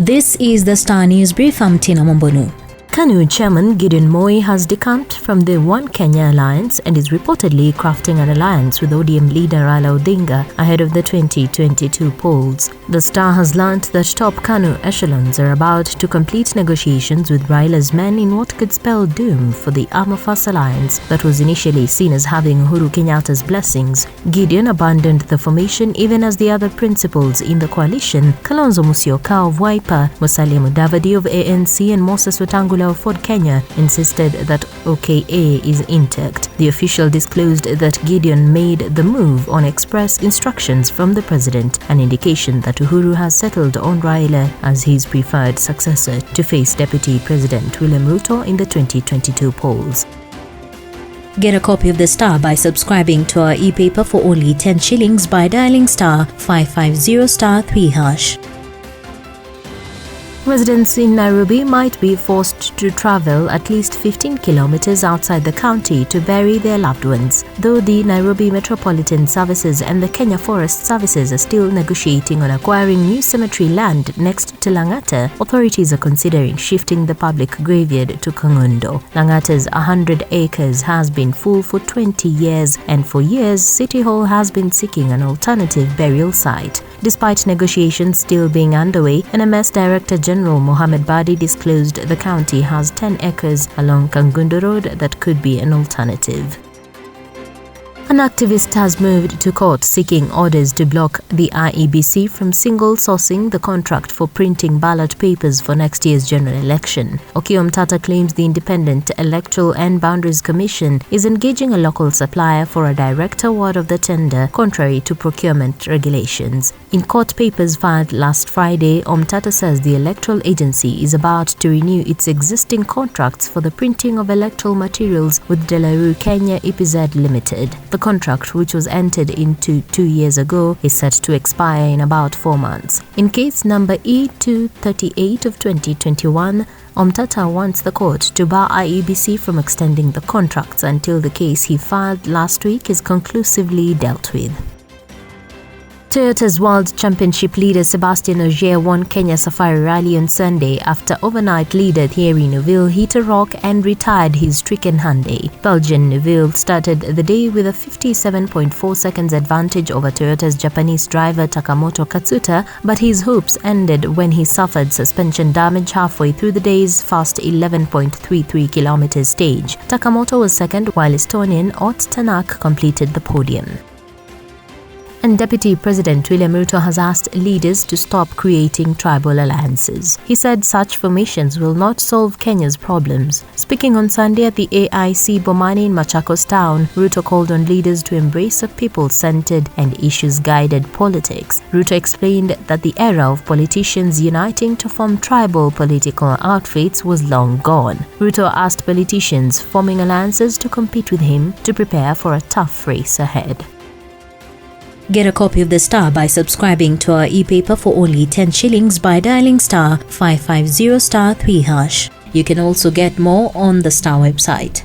This is the Star News Brief. I'm Tina Mombonu. KANU Chairman Gideon Moi has decamped from the One Kenya alliance and is reportedly crafting an alliance with ODM leader Raila ahead of the 2022 polls. The Star has learnt that top KANU echelons are about to complete negotiations with Raila's men in what could spell doom for the Arm of Us alliance that was initially seen as having Uhuru Kenyatta's blessings. Gideon abandoned the formation even as the other principals in the coalition, Kalonzo Musyoka of Wiper, Musalia Mudavadi of ANC and Moses Wetangula of Ford Kenya insisted that OKA is intact. The official disclosed that Gideon made the move on express instructions from the president, an indication that Uhuru has settled on Raila as his preferred successor to face Deputy President William Ruto in the 2022 polls. Get a copy of The Star by subscribing to our e-paper for only 10 shillings by dialing star 550 star 3#. Residents in Nairobi might be forced to travel at least 15 kilometers outside the county to bury their loved ones. Though the Nairobi Metropolitan Services and the Kenya Forest Services are still negotiating on acquiring new cemetery land next to Lang'ata, authorities are considering shifting the public graveyard to Kangundo. Lang'ata's 100 acres has been full for 20 years, and for years City Hall has been seeking an alternative burial site. Despite negotiations still being underway, NMS Director General Mohammed Badi disclosed the county has 10 acres along Kangundo Road that could be an alternative. An activist has moved to court seeking orders to block the IEBC from single-sourcing the contract for printing ballot papers for next year's general election. Okiya Omtata claims the Independent Electoral and Boundaries Commission is engaging a local supplier for a direct award of the tender, contrary to procurement regulations. In court papers filed last Friday, Omtata says the electoral agency is about to renew its existing contracts for the printing of electoral materials with Delaru Kenya EPZ Limited. The contract, which was entered into 2 years ago, is set to expire in about 4 months. In case number E238 of 2021, Omtata wants the court to bar IEBC from extending the contracts until the case he filed last week is conclusively dealt with. Toyota's World Championship leader Sebastien Ogier won Kenya Safari Rally on Sunday after overnight leader Thierry Neuville hit a rock and retired his stricken Hyundai. Belgian Neuville started the day with a 57.4 seconds advantage over Toyota's Japanese driver Takamoto Katsuta, but his hopes ended when he suffered suspension damage halfway through the day's fast 11.33 km stage. Takamoto was second, while Estonian Ott Tänak completed the podium. And Deputy President William Ruto has asked leaders to stop creating tribal alliances. He said such formations will not solve Kenya's problems. Speaking on Sunday at the AIC Bomani in Machakos town, Ruto called on leaders to embrace a people-centered and issues-guided politics. Ruto explained that the era of politicians uniting to form tribal political outfits was long gone. Ruto asked politicians forming alliances to compete with him to prepare for a tough race ahead. Get a copy of The Star by subscribing to our e-paper for only 10 shillings by dialing star 550 star 3#. You can also get more on the Star website.